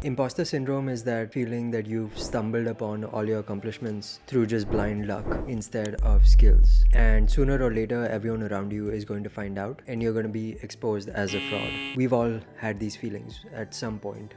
Imposter syndrome is that feeling that you've stumbled upon all your accomplishments through just blind luck instead of skills. And sooner or later, everyone around you is going to find out and you're going to be exposed as a fraud. We've all had these feelings at some point.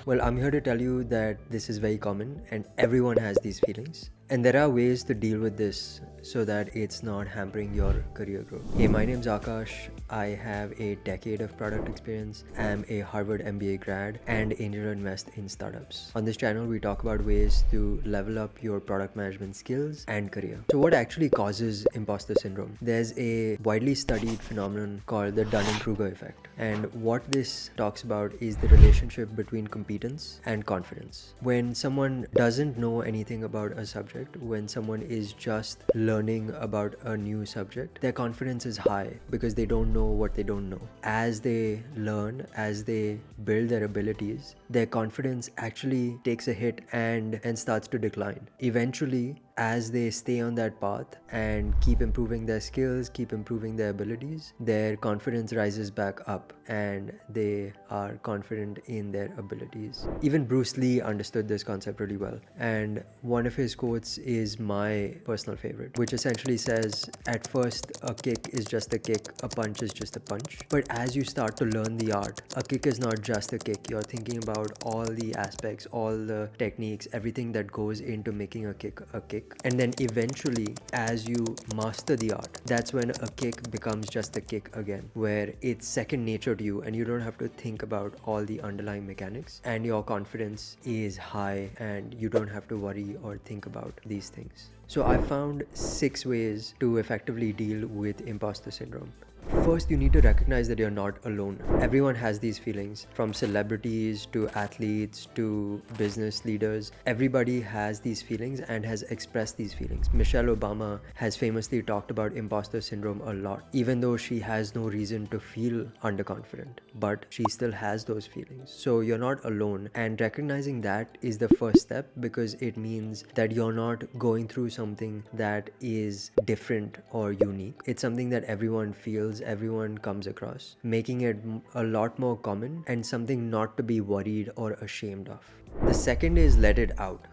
Well, I'm here to tell you that this is very common and everyone has these feelings. And there are ways to deal with this so that it's not hampering your career growth. Hey, my name's Akash. I have a decade of product experience. I'm a Harvard MBA grad and angel invest in startups. On this channel, we talk about ways to level up your product management skills and career. So what actually causes imposter syndrome? There's a widely studied phenomenon called the Dunning-Kruger effect. And what this talks about is the relationship between competence and confidence. When someone doesn't know anything about a subject, when someone is just learning about a new subject, their confidence is high because they don't know what they don't know. As they learn, as they build their abilities, their confidence actually takes a hit and starts to decline. Eventually, as they stay on that path and keep improving their skills, keep improving their abilities, their confidence rises back up and they are confident in their abilities. Even Bruce Lee understood this concept really well. And one of his quotes is my personal favorite, which essentially says, at first, a kick is just a kick, a punch is just a punch. But as you start to learn the art, a kick is not just a kick. You're thinking about all the aspects, all the techniques, everything that goes into making a kick a kick. And then eventually, as you master the art, that's when a kick becomes just a kick again, where it's second nature to you and you don't have to think about all the underlying mechanics and your confidence is high and you don't have to worry or think about these things. So I found 6 ways to effectively deal with imposter syndrome. First, you need to recognize that you're not alone. Everyone has these feelings, from celebrities to athletes to business leaders. Everybody has these feelings and has expressed these feelings. Michelle Obama has famously talked about imposter syndrome a lot, even though she has no reason to feel underconfident, but she still has those feelings. So you're not alone, and recognizing that is the first step because it means that you're not going through something that is different or unique. It's something that everyone feels, everyone comes across, making it a lot more common and something not to be worried or ashamed of. The second is let it out.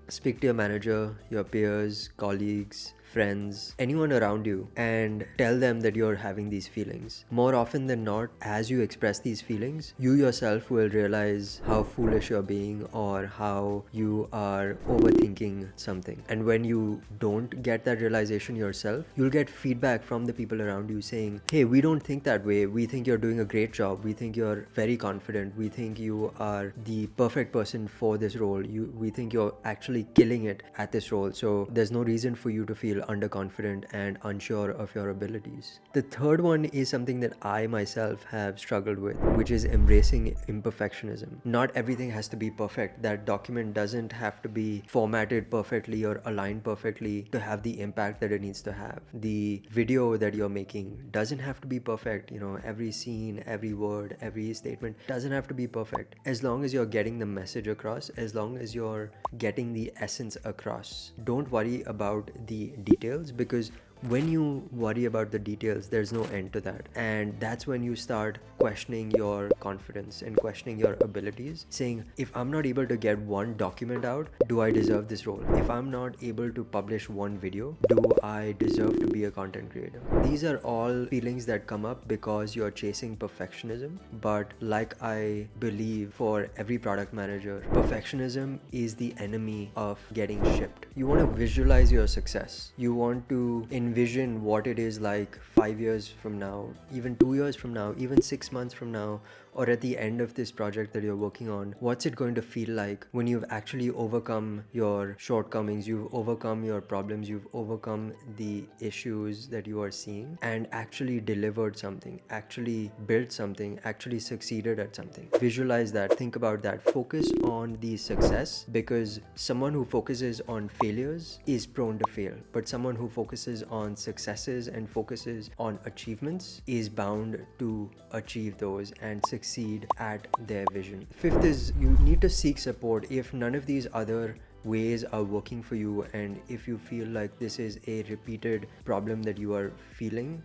Speak to your manager, your peers, colleagues, friends, anyone around you, and tell them that you're having these feelings. More often than not, as you express these feelings, you yourself will realize how foolish you're being or how you are overthinking something. And when you don't get that realization yourself, you'll get feedback from the people around you saying, hey, we don't think that way. We think you're doing a great job. We think you're very confident. We think you are the perfect person for this role. We think you're actually killing it at this role. So there's no reason for you to feel underconfident and unsure of your abilities. The third one is something that I myself have struggled with, which is embracing imperfectionism. Not everything has to be perfect. That document doesn't have to be formatted perfectly or aligned perfectly to have the impact that it needs to have. The video that you're making doesn't have to be perfect. Every scene, every word, every statement doesn't have to be perfect. As long as you're getting the message across, as long as you're getting the essence across, don't worry about the details, because when you worry about the details, there's no end to that. And that's when you start questioning your confidence and questioning your abilities, saying, if I'm not able to get one document out, do I deserve this role? If I'm not able to publish one video, do I deserve to be a content creator? These are all feelings that come up because you're chasing perfectionism. But like I believe for every product manager, perfectionism is the enemy of getting shipped. You want to visualize your success. You want to envision what it is like 5 years from now, even 2 years from now, even 6 months from now, or at the end of this project that you're working on. What's it going to feel like when you've actually overcome your shortcomings, you've overcome your problems, you've overcome the issues that you are seeing and actually delivered something, actually built something, actually succeeded at something. Visualize that, think about that, focus on the success, because someone who focuses on failures is prone to fail, but someone who focuses on successes and focuses on achievements is bound to achieve those and succeed at their vision. Fifth is you need to seek support. If none of these other ways are working for you, and if you feel like this is a repeated problem that you are feeling,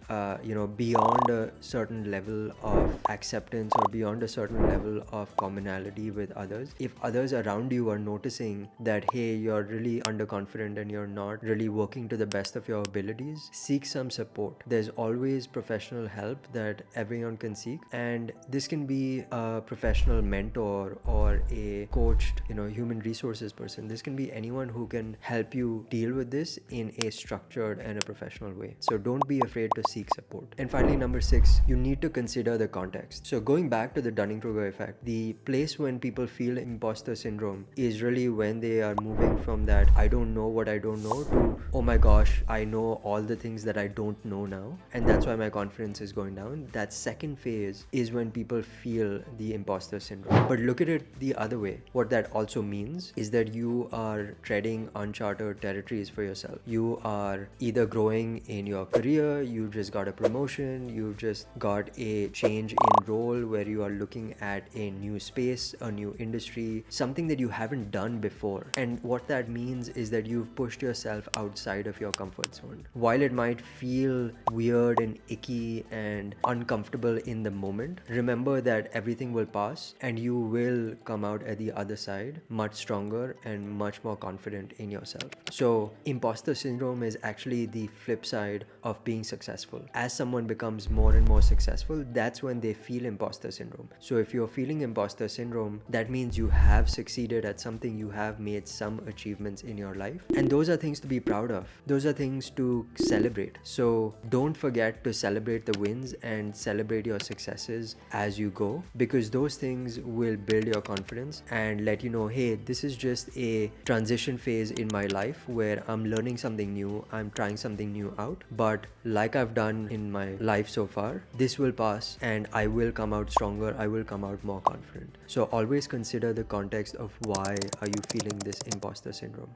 beyond a certain level of acceptance or beyond a certain level of commonality with others, if others around you are noticing that, hey, you're really underconfident and you're not really working to the best of your abilities, seek some support. There's always professional help that everyone can seek, and this can be a professional mentor or a coached, human resources person. This can be anyone who can help you deal with this in a structured and a professional way. So don't be afraid to seek support. And finally, number 6, you need to consider the context. So going back to the Dunning-Kruger effect, the place when people feel imposter syndrome is really when they are moving from that I don't know what I don't know to, oh my gosh, I know all the things that I don't know now, and that's why my confidence is going down. That second phase is when people feel the imposter syndrome. But look at it the other way. What that also means is that you are treading uncharted territories for yourself. You are either growing in your career, you just got a promotion, you just got a change in role where you are looking at a new space, a new industry, something that you haven't done before. And what that means is that you've pushed yourself outside of your comfort zone. While it might feel weird and icky and uncomfortable in the moment, remember that everything will pass and you will come out at the other side much stronger and much more confident in yourself. So imposter syndrome is actually the flip side of being successful. As someone becomes more and more successful, that's when they feel imposter syndrome. So if you're feeling imposter syndrome, that means you have succeeded at something, you have made some achievements in your life, and those are things to be proud of. Those are things to celebrate. So don't forget to celebrate the wins and celebrate your successes as you go, because those things will build your confidence and let you know, hey, this is just a transition phase in my life where I'm learning something new, I'm trying something new out, but like I've done in my life so far, this will pass and I will come out stronger, I will come out more confident. So always consider the context of why are you feeling this imposter syndrome.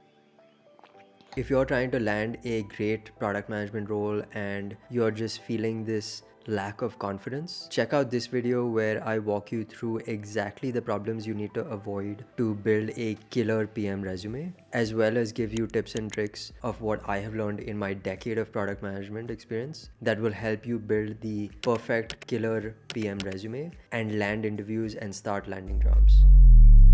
If you're trying to land a great product management role and you're just feeling this lack of confidence, check out this video where I walk you through exactly the problems you need to avoid to build a killer PM resume, as well as give you tips and tricks of what I have learned in my decade of product management experience that will help you build the perfect killer PM resume and land interviews and start landing jobs.